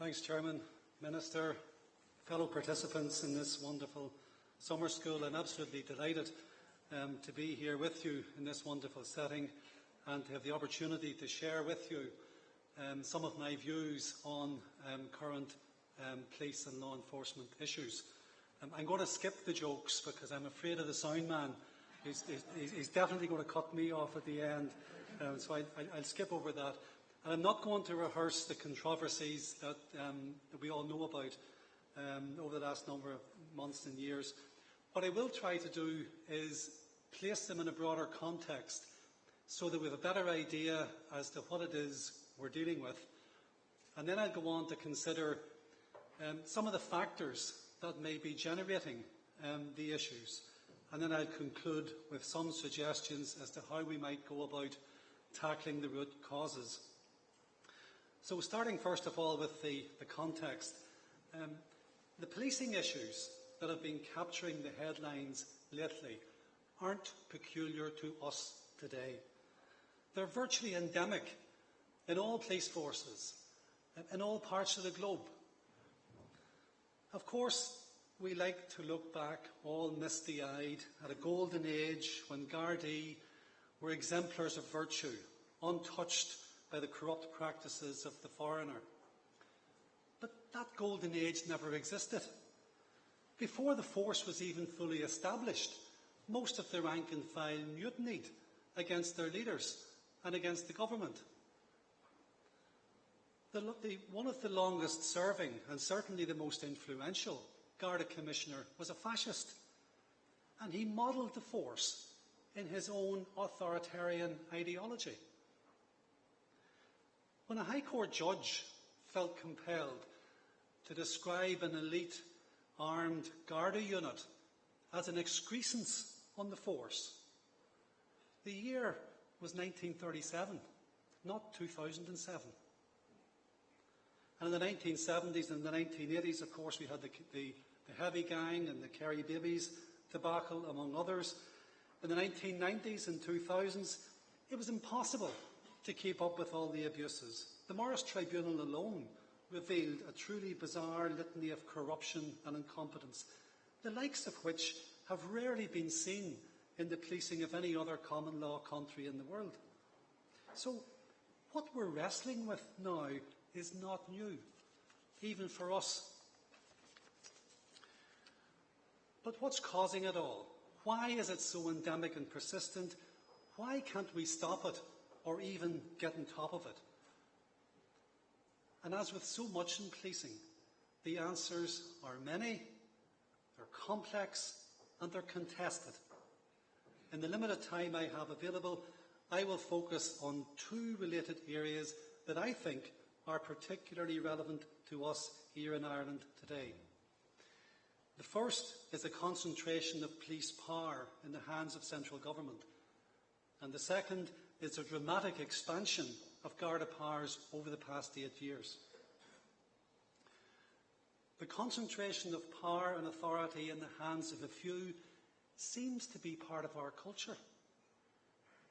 Thanks, Chairman, Minister, fellow participants in this wonderful summer school. I'm absolutely delighted to be here with you in this wonderful setting and to have the opportunity to share with you some of my views on current police and law enforcement issues. I'm going to skip the jokes because I'm afraid of the sound man. He's definitely going to cut me off at the end, so I'll skip over that. And I'm not going to rehearse the controversies that we all know about over the last number of months and years. What I will try to do is place them in a broader context so that we have a better idea as to what it is we're dealing with. And then I'll go on to consider some of the factors that may be generating the issues. And then I'll conclude with some suggestions as to how we might go about tackling the root causes. So starting first of all with the context, the policing issues that have been capturing the headlines lately aren't peculiar to us today. They're virtually endemic in all police forces, in all parts of the globe. Of course, we like to look back all misty-eyed at a golden age when Gardaí were exemplars of virtue, untouched by the corrupt practices of the foreigner. But that golden age never existed. Before the force was even fully established, most of the rank and file mutinied against their leaders and against the government. One of the longest serving and certainly the most influential Garda Commissioner was a fascist, and he modelled the force in his own authoritarian ideology. When a High Court judge felt compelled to describe an elite armed Garda unit as an excrescence on the force, the year was 1937, not 2007. And in the 1970s and the 1980s, of course, we had the Heavy Gang and the Kerry Babies debacle, among others. In the 1990s and 2000s, it was impossible to keep up with all the abuses. The Morris Tribunal alone revealed a truly bizarre litany of corruption and incompetence, the likes of which have rarely been seen in the policing of any other common law country in the world. So what we're wrestling with now is not new, even for us. But what's causing it all? Why is it so endemic and persistent? Why can't we stop it or even get on top of it? And as with so much in policing, the answers are many, they're complex, and they're contested. In the limited time I have available, I will focus on two related areas that I think are particularly relevant to us here in Ireland today. The first is a concentration of police power in the hands of central government. And the second is a dramatic expansion of Garda powers over the past 8 years. The concentration of power and authority in the hands of a few seems to be part of our culture.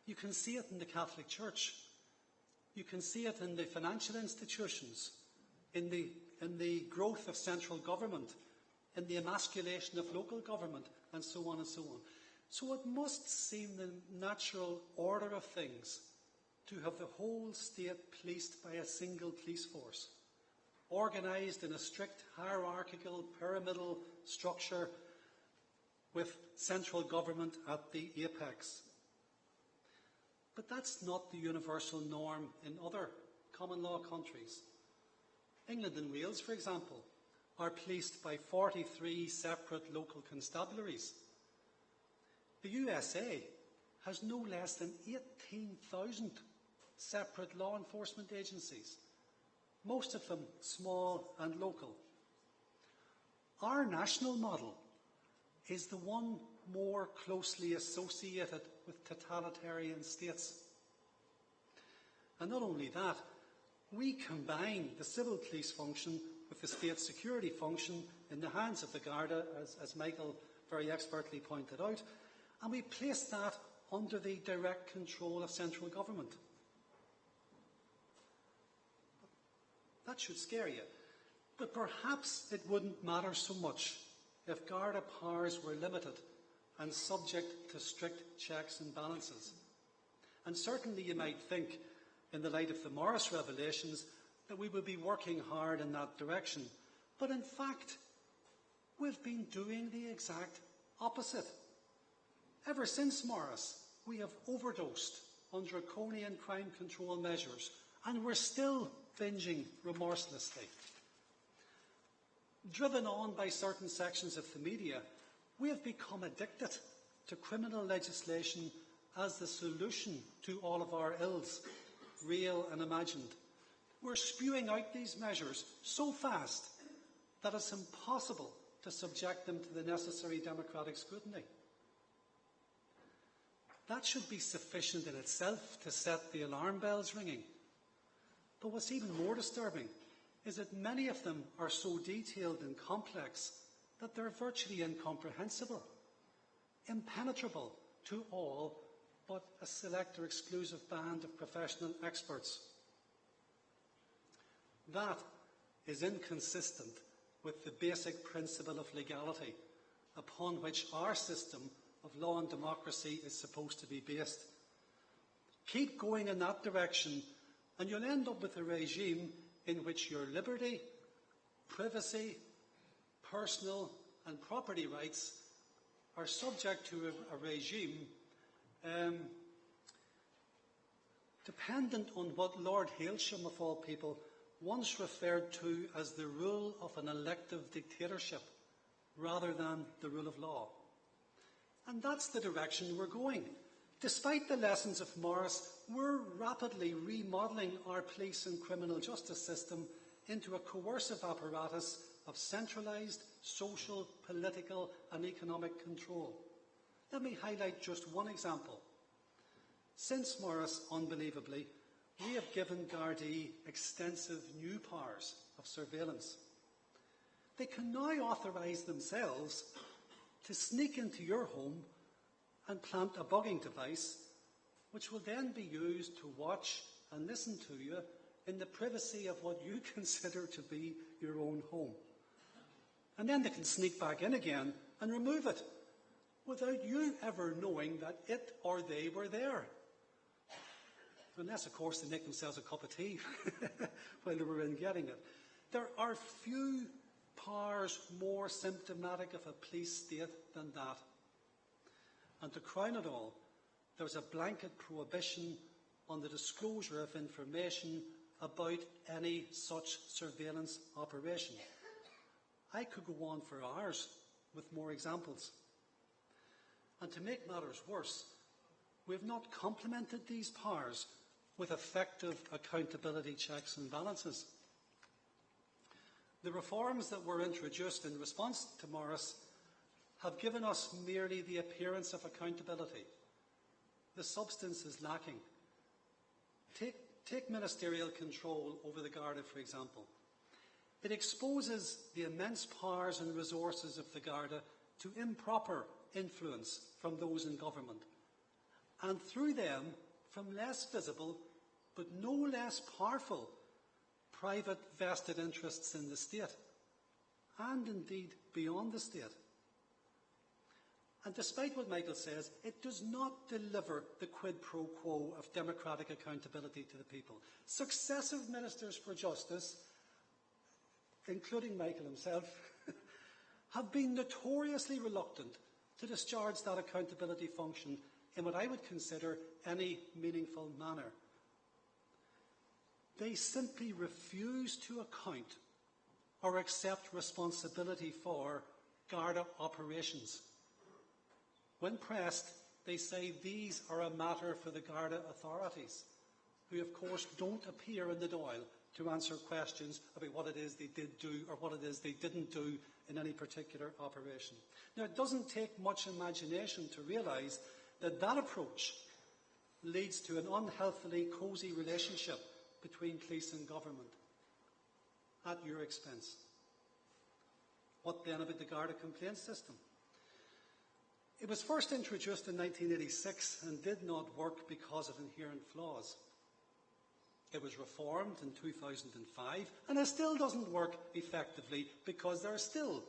You can see it in the Catholic Church. You can see it in the financial institutions, in the growth of central government, in the emasculation of local government, and so on and so on. So it must seem the natural order of things to have the whole state policed by a single police force, organised in a strict hierarchical pyramidal structure with central government at the apex. But that's not the universal norm in other common law countries. England and Wales, for example, are policed by 43 separate local constabularies. The USA has no less than 18,000 separate law enforcement agencies, most of them small and local. Our national model is the one more closely associated with totalitarian states. And not only that, we combine the civil police function with the state security function in the hands of the Garda, as Michael very expertly pointed out, and we place that under the direct control of central government. That should scare you. But perhaps it wouldn't matter so much if Garda powers were limited and subject to strict checks and balances. And certainly you might think, in the light of the Morris revelations, that we would be working hard in that direction. But in fact, we've been doing the exact opposite. Ever since Morris, we have overdosed on draconian crime control measures, and we're still binging remorselessly. Driven on by certain sections of the media, we have become addicted to criminal legislation as the solution to all of our ills, real and imagined. We're spewing out these measures so fast that it's impossible to subject them to the necessary democratic scrutiny. That should be sufficient in itself to set the alarm bells ringing. But what's even more disturbing is that many of them are so detailed and complex that they're virtually incomprehensible, impenetrable to all but a select or exclusive band of professional experts. That is inconsistent with the basic principle of legality upon which our system of law and democracy is supposed to be based. Keep going in that direction and you'll end up with a regime in which your liberty, privacy, personal and property rights are subject to a regime dependent on what Lord Hailsham, of all people, once referred to as the rule of an elective dictatorship rather than the rule of law. And that's the direction we're going. Despite the lessons of Morris, we're rapidly remodelling our police and criminal justice system into a coercive apparatus of centralised social, political and economic control. Let me highlight just one example. Since Morris, unbelievably, we have given Gardaí extensive new powers of surveillance. They can now authorise themselves to sneak into your home and plant a bugging device, which will then be used to watch and listen to you in the privacy of what you consider to be your own home. And then they can sneak back in again and remove it without you ever knowing that it or they were there. Unless, of course, they make themselves a cup of tea while they were in getting it. There are few powers more symptomatic of a police state than that. And to crown it all, there's a blanket prohibition on the disclosure of information about any such surveillance operation. I could go on for hours with more examples. And to make matters worse, we have not complemented these powers with effective accountability checks and balances. The reforms that were introduced in response to Morris have given us merely the appearance of accountability. The substance is lacking. Take ministerial control over the Garda, for example. It exposes the immense powers and resources of the Garda to improper influence from those in government, and through them from less visible but no less powerful private vested interests in the state, and indeed beyond the state. And despite what Michael says, it does not deliver the quid pro quo of democratic accountability to the people. Successive ministers for justice, including Michael himself, have been notoriously reluctant to discharge that accountability function in what I would consider any meaningful manner. They simply refuse to account or accept responsibility for Garda operations. When pressed, they say these are a matter for the Garda authorities, who of course don't appear in the Dáil to answer questions about what it is they did do or what it is they didn't do in any particular operation. Now, it doesn't take much imagination to realise that that approach leads to an unhealthily cosy relationship between police and government at your expense. What then about the Garda complaint system? It was first introduced in 1986 and did not work because of inherent flaws. It was reformed in 2005, and it still doesn't work effectively because there are still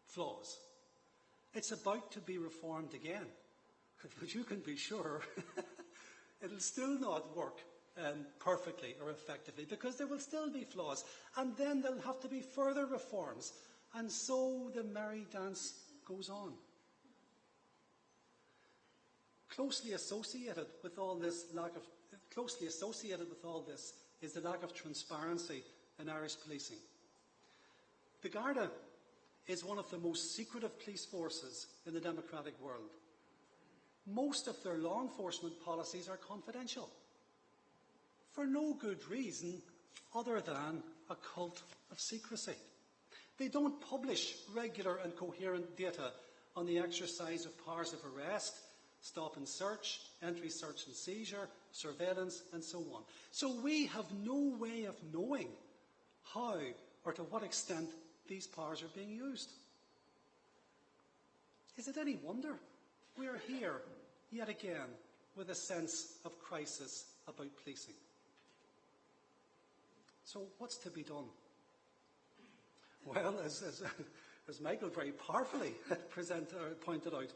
flaws. It's about to be reformed again, but you can be sure it'll still not work perfectly or effectively because there will still be flaws, and then there'll have to be further reforms, and so the merry dance goes on. Closely associated with all this is the lack of transparency in Irish policing. The Garda is one of the most secretive police forces in the democratic world. Most of their law enforcement policies are confidential, for no good reason other than a cult of secrecy. They don't publish regular and coherent data on the exercise of powers of arrest, stop and search, entry, search and seizure, surveillance, and so on. So we have no way of knowing how or to what extent these powers are being used. Is it any wonder we are here yet again with a sense of crisis about policing? So what's to be done? Well, as Michael very powerfully pointed out,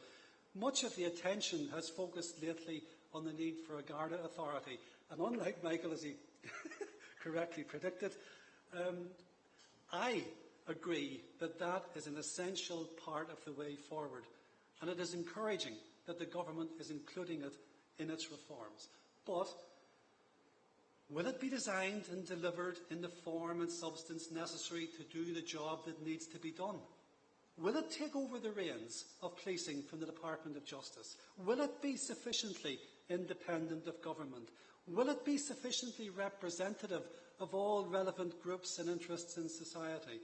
much of the attention has focused lately on the need for a Garda authority. And unlike Michael, as he correctly predicted, I agree that that is an essential part of the way forward. And it is encouraging that the government is including it in its reforms. But will it be designed and delivered in the form and substance necessary to do the job that needs to be done? Will it take over the reins of policing from the Department of Justice? Will it be sufficiently independent of government? Will it be sufficiently representative of all relevant groups and interests in society?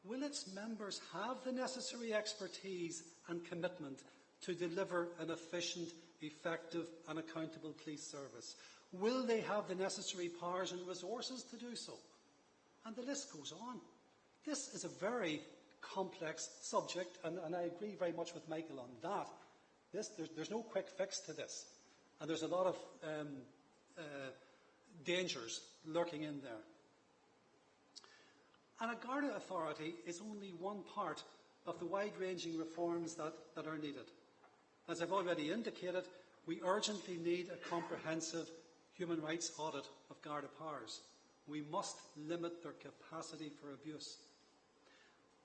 Will its members have the necessary expertise and commitment to deliver an efficient, effective and accountable police service? Will they have the necessary powers and resources to do so? And the list goes on. This is a very complex subject, and I agree very much with Michael on that. There's no quick fix to this, and there's a lot of dangers lurking in there. And a Garda authority is only one part of the wide-ranging reforms that are needed. As I've already indicated, we urgently need a comprehensive human rights audit of Garda powers. We must limit their capacity for abuse.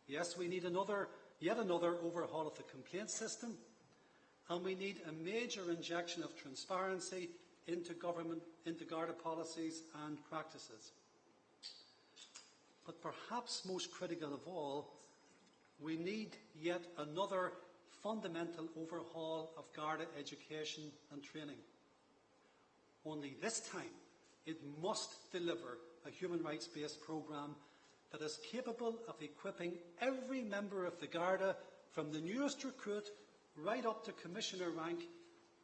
Yes, we need yet another overhaul of the complaint system, and we need a major injection of transparency into Garda policies and practices. But perhaps most critical of all, we need yet another fundamental overhaul of Garda education and training. Only this time, it must deliver a human rights-based programme that is capable of equipping every member of the Garda, from the newest recruit right up to commissioner rank,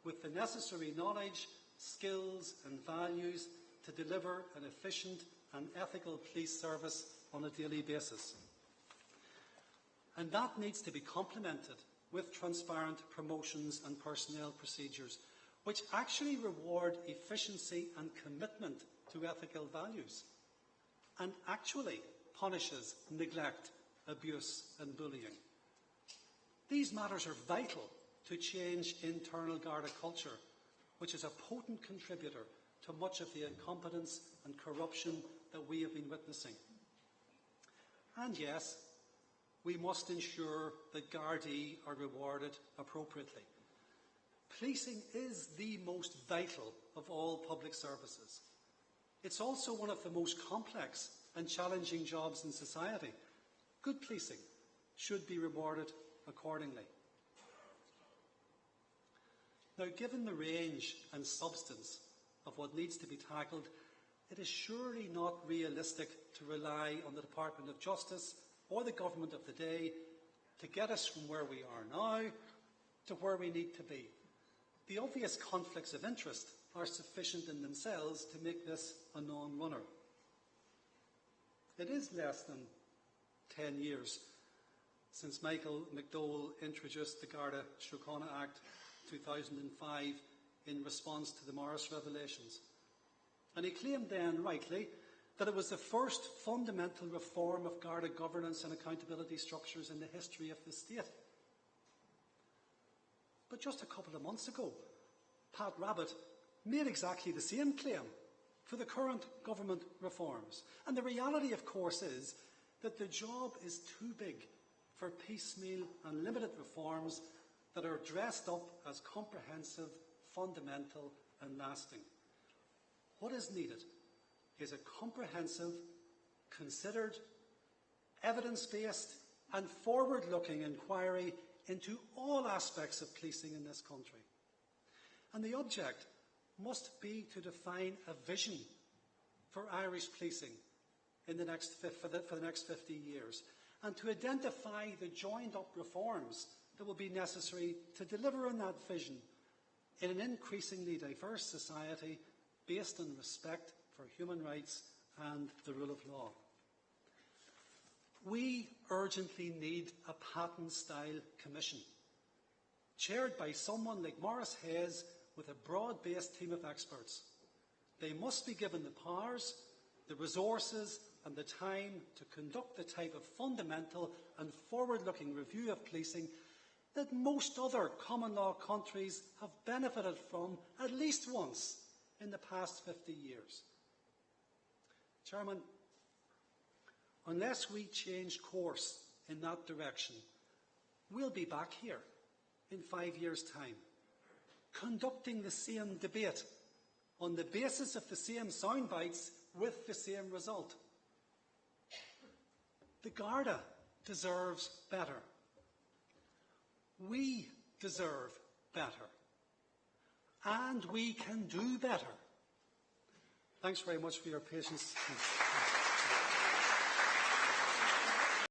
with the necessary knowledge, skills and values to deliver an efficient and ethical police service on a daily basis. And that needs to be complemented with transparent promotions and personnel procedures, which actually reward efficiency and commitment to ethical values, and actually punishes neglect, abuse and bullying. These matters are vital to change internal Garda culture, which is a potent contributor to much of the incompetence and corruption that we have been witnessing. And yes, we must ensure that Gardaí are rewarded appropriately. Policing is the most vital of all public services. It's also one of the most complex and challenging jobs in society. Good policing should be rewarded accordingly. Now, given the range and substance of what needs to be tackled, it is surely not realistic to rely on the Department of Justice or the government of the day to get us from where we are now to where we need to be. The obvious conflicts of interest are sufficient in themselves to make this a non-runner. It is less than 10 years since Michael McDowell introduced the Garda Síochána Act 2005 in response to the Morris revelations. And he claimed then, rightly, that it was the first fundamental reform of Garda governance and accountability structures in the history of the state. But just a couple of months ago, Pat Rabbitte made exactly the same claim for the current government reforms. And the reality, of course, is that the job is too big for piecemeal and limited reforms that are dressed up as comprehensive, fundamental and lasting. What is needed is a comprehensive, considered, evidence-based and forward-looking inquiry into all aspects of policing in this country. And the object must be to define a vision for Irish policing for the next 50 years, and to identify the joined-up reforms that will be necessary to deliver on that vision in an increasingly diverse society based on respect for human rights and the rule of law. We urgently need a Patton-style commission, chaired by someone like Maurice Hayes with a broad-based team of experts. They must be given the powers, the resources and the time to conduct the type of fundamental and forward-looking review of policing that most other common law countries have benefited from at least once in the past 50 years. Chairman, unless we change course in that direction, we'll be back here in 5 years' time, conducting the same debate on the basis of the same sound bites with the same result. The Garda deserves better. We deserve better. And we can do better. Thanks very much for your patience.